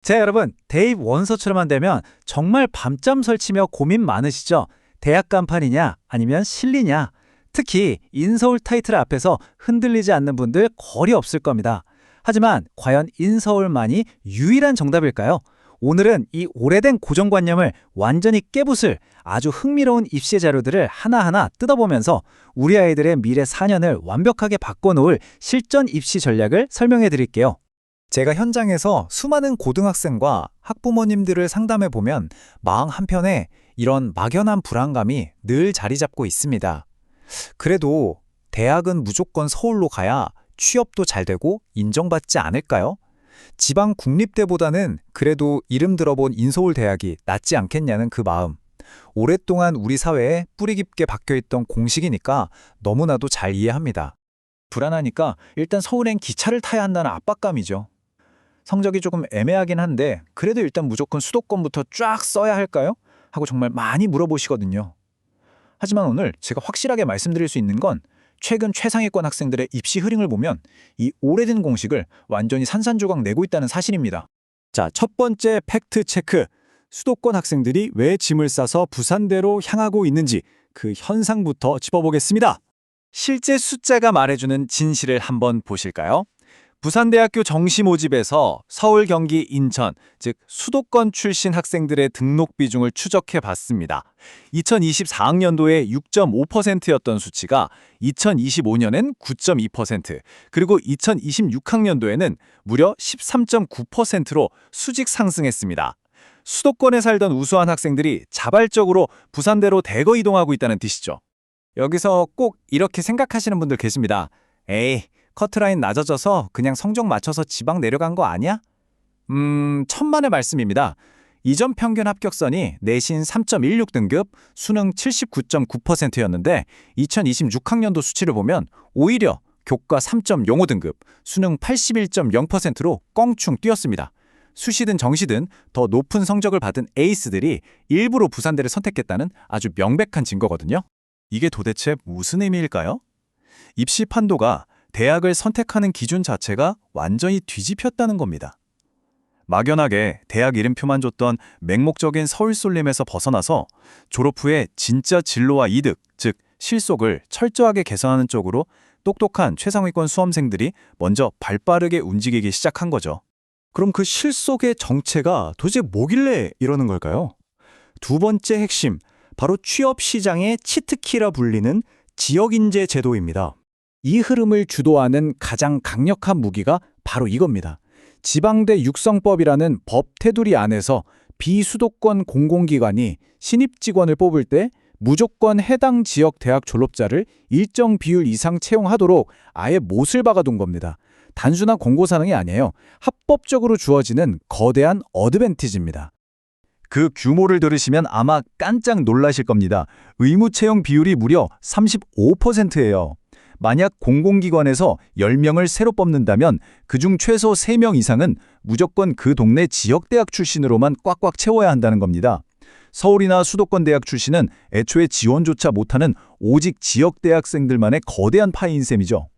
자, 여러분, 대입 원서처럼만 되면 정말 밤잠 설치며 고민 많으시죠? 대학 간판이냐, 아니면 실리냐? 특히 인서울 타이틀 앞에서 흔들리지 않는 분들 거리 없을 겁니다. 하지만 과연 인서울만이 유일한 정답일까요? 오늘은 이 오래된 고정관념을 완전히 깨부술 아주 흥미로운 입시 자료들을 하나하나 뜯어보면서 우리 아이들의 미래 4년을 완벽하게 바꿔놓을 실전 입시 전략을 설명해 드릴게요. 제가 현장에서 수많은 고등학생과 학부모님들을 상담해 보면 마음 한편에 이런 막연한 불안감이 늘 자리 잡고 있습니다. 그래도 대학은 무조건 서울로 가야 취업도 잘 되고 인정받지 않을까요? 지방 국립대보다는 그래도 이름 들어본 인서울 대학이 낫지 않겠냐는 그 마음. 오랫동안 우리 사회에 뿌리 깊게 박혀있던 공식이니까 너무나도 잘 이해합니다. 불안하니까 일단 서울엔 기차를 타야 한다는 압박감이죠. 성적이 조금 애매하긴 한데 그래도 일단 무조건 수도권부터 쫙 써야 할까요? 하고 정말 많이 물어보시거든요. 하지만 오늘 제가 확실하게 말씀드릴 수 있는 건 최근 최상위권 학생들의 입시 흐름을 보면 이 오래된 공식을 완전히 산산조각 내고 있다는 사실입니다. 자, 첫 번째 팩트 체크. 수도권 학생들이 왜 짐을 싸서 부산대로 향하고 있는지 그 현상부터 짚어보겠습니다. 실제 숫자가 말해주는 진실을 한번 보실까요? 부산대학교 정시 모집에서 서울, 경기, 인천, 즉 수도권 출신 학생들의 등록 비중을 추적해 봤습니다. 2024학년도에 6.5%였던 수치가 2025년엔 9.2%, 그리고 2026학년도에는 무려 13.9%로 수직 상승했습니다. 수도권에 살던 우수한 학생들이 자발적으로 부산대로 대거 이동하고 있다는 뜻이죠. 여기서 꼭 이렇게 생각하시는 분들 계십니다. 에이, 커트라인 낮아져서 그냥 성적 맞춰서 지방 내려간 거 아니야? 천만의 말씀입니다. 이전 평균 합격선이 내신 3.16등급, 수능 79.9%였는데 2026학년도 수치를 보면 오히려 교과 3.05등급, 수능 81.0%로 껑충 뛰었습니다. 수시든 정시든 더 높은 성적을 받은 에이스들이 일부러 부산대를 선택했다는 아주 명백한 증거거든요. 이게 도대체 무슨 의미일까요? 입시 판도가 대학을 선택하는 기준 자체가 완전히 뒤집혔다는 겁니다. 막연하게 대학 이름표만 줬던 맹목적인 서울 쏠림에서 벗어나서 졸업 후에 진짜 진로와 이득, 즉 실속을 철저하게 개선하는 쪽으로 똑똑한 최상위권 수험생들이 먼저 발빠르게 움직이기 시작한 거죠. 그럼 그 실속의 정체가 도대체 뭐길래 이러는 걸까요? 두 번째 핵심, 바로 취업 시장의 치트키라 불리는 지역인재 제도입니다. 이 흐름을 주도하는 가장 강력한 무기가 바로 이겁니다. 지방대 육성법이라는 법 테두리 안에서 비수도권 공공기관이 신입 직원을 뽑을 때 무조건 해당 지역 대학 졸업자를 일정 비율 이상 채용하도록 아예 못을 박아둔 겁니다. 단순한 공고사항이 아니에요. 합법적으로 주어지는 거대한 어드밴티지입니다. 그 규모를 들으시면 아마 깜짝 놀라실 겁니다. 의무 채용 비율이 무려 35%예요. 만약 공공기관에서 10명을 새로 뽑는다면 그중 최소 3명 이상은 무조건 그 동네 지역대학 출신으로만 꽉꽉 채워야 한다는 겁니다. 서울이나 수도권 대학 출신은 애초에 지원조차 못하는 오직 지역대학생들만의 거대한 파이인 셈이죠.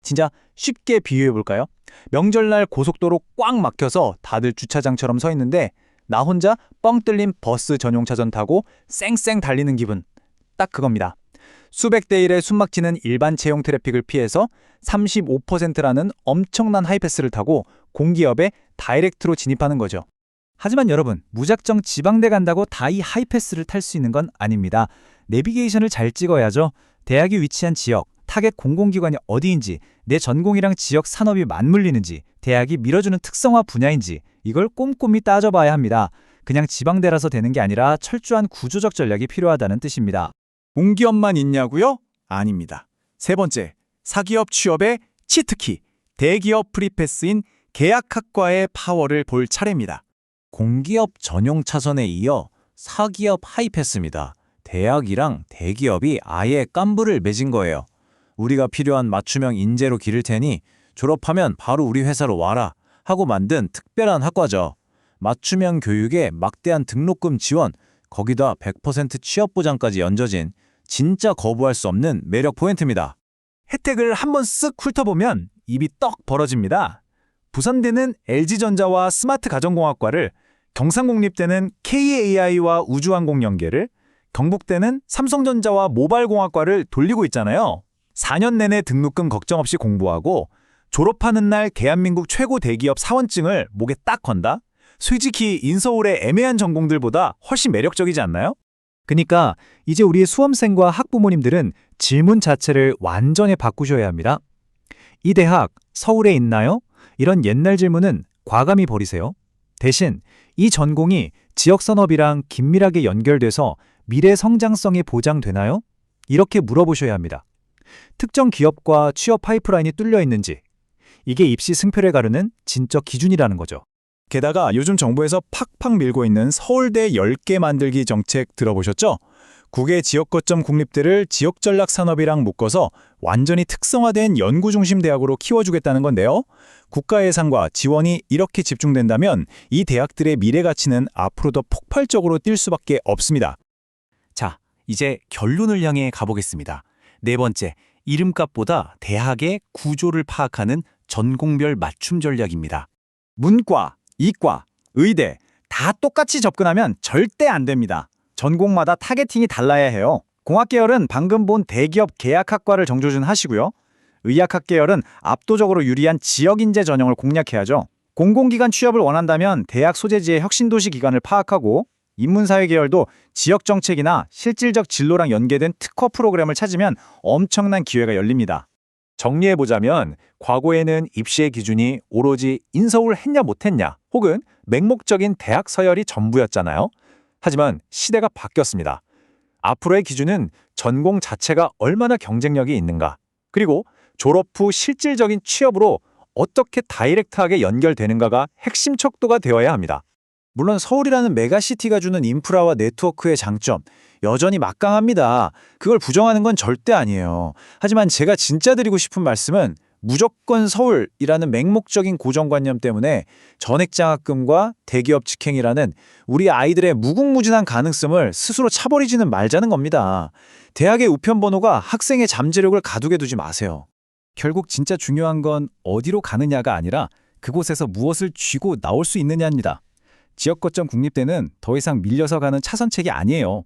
진짜 쉽게 비유해볼까요? 명절날 고속도로 꽉 막혀서 다들 주차장처럼 서 있는데 나 혼자 뻥 뚫린 버스 전용차선 타고 쌩쌩 달리는 기분. 딱 그겁니다. 수백 대 1의 숨막히는 일반 채용 트래픽을 피해서 35%라는 엄청난 하이패스를 타고 공기업에 다이렉트로 진입하는 거죠. 하지만 여러분, 무작정 지방대 간다고 다 이 하이패스를 탈 수 있는 건 아닙니다. 내비게이션을 잘 찍어야죠. 대학이 위치한 지역, 타겟 공공기관이 어디인지, 내 전공이랑 지역 산업이 맞물리는지, 대학이 밀어주는 특성화 분야인지 이걸 꼼꼼히 따져봐야 합니다. 그냥 지방대라서 되는 게 아니라 철저한 구조적 전략이 필요하다는 뜻입니다. 공기업만 있냐고요? 아닙니다. 세 번째, 사기업 취업의 치트키, 대기업 프리패스인 계약학과의 파워를 볼 차례입니다. 공기업 전용 차선에 이어 사기업 하이패스입니다. 대학이랑 대기업이 아예 깐부를 맺은 거예요. 우리가 필요한 맞춤형 인재로 기를 테니 졸업하면 바로 우리 회사로 와라 하고 만든 특별한 학과죠. 맞춤형 교육에 막대한 등록금 지원, 거기다 100% 취업 보장까지 얹어진 진짜 거부할 수 없는 매력 포인트입니다. 혜택을 한번 쓱 훑어보면 입이 떡 벌어집니다. 부산대는 LG전자와 스마트가전공학과를, 경상국립대는 KAI와 우주항공연계를, 경북대는 삼성전자와 모바일공학과를 돌리고 있잖아요. 4년 내내 등록금 걱정 없이 공부하고 졸업하는 날 대한민국 최고 대기업 사원증을 목에 딱 건다? 솔직히 인서울의 애매한 전공들보다 훨씬 매력적이지 않나요? 그러니까 이제 우리 수험생과 학부모님들은 질문 자체를 완전히 바꾸셔야 합니다. 이 대학 서울에 있나요? 이런 옛날 질문은 과감히 버리세요. 대신 이 전공이 지역 산업이랑 긴밀하게 연결돼서 미래 성장성이 보장되나요? 이렇게 물어보셔야 합니다. 특정 기업과 취업 파이프라인이 뚫려 있는지, 이게 입시 승패를 가르는 진적 기준이라는 거죠. 게다가 요즘 정부에서 팍팍 밀고 있는 서울대 10개 만들기 정책 들어보셨죠? 9개 지역 거점 국립대를 지역 전략 산업이랑 묶어서 완전히 특성화된 연구 중심 대학으로 키워주겠다는 건데요. 국가 예산과 지원이 이렇게 집중된다면 이 대학들의 미래 가치는 앞으로 더 폭발적으로 뛸 수밖에 없습니다. 자, 이제 결론을 향해 가보겠습니다. 네 번째, 이름값보다 대학의 구조를 파악하는 전공별 맞춤 전략입니다. 문과, 이과, 의대 다 똑같이 접근하면 절대 안 됩니다. 전공마다 타겟팅이 달라야 해요. 공학 계열은 방금 본 대기업 계약학과를 정조준 하시고요. 의학학 계열은 압도적으로 유리한 지역 인재 전형을 공략해야죠. 공공기관 취업을 원한다면 대학 소재지의 혁신도시 기관을 파악하고, 인문사회 계열도 지역 정책이나 실질적 진로랑 연계된 특화 프로그램을 찾으면 엄청난 기회가 열립니다. 정리해보자면 과거에는 입시의 기준이 오로지 인서울 했냐 못했냐 혹은 맹목적인 대학 서열이 전부였잖아요. 하지만 시대가 바뀌었습니다. 앞으로의 기준은 전공 자체가 얼마나 경쟁력이 있는가, 그리고 졸업 후 실질적인 취업으로 어떻게 다이렉트하게 연결되는가가 핵심 척도가 되어야 합니다. 물론 서울이라는 메가시티가 주는 인프라와 네트워크의 장점, 여전히 막강합니다. 그걸 부정하는 건 절대 아니에요. 하지만 제가 진짜 드리고 싶은 말씀은 무조건 서울이라는 맹목적인 고정관념 때문에 전액장학금과 대기업 직행이라는 우리 아이들의 무궁무진한 가능성을 스스로 차버리지는 말자는 겁니다. 대학의 우편번호가 학생의 잠재력을 가두게 두지 마세요. 결국 진짜 중요한 건 어디로 가느냐가 아니라 그곳에서 무엇을 쥐고 나올 수 있느냐입니다. 지역 거점 국립대는 더 이상 밀려서 가는 차선책이 아니에요.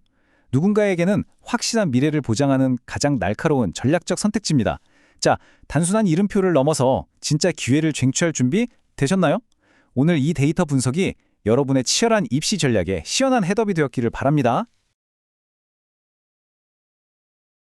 누군가에게는 확실한 미래를 보장하는 가장 날카로운 전략적 선택지입니다. 자, 단순한 이름표를 넘어서 진짜 기회를 쟁취할 준비 되셨나요? 오늘 이 데이터 분석이 여러분의 치열한 입시 전략에 시원한 헤드업이 되었기를 바랍니다.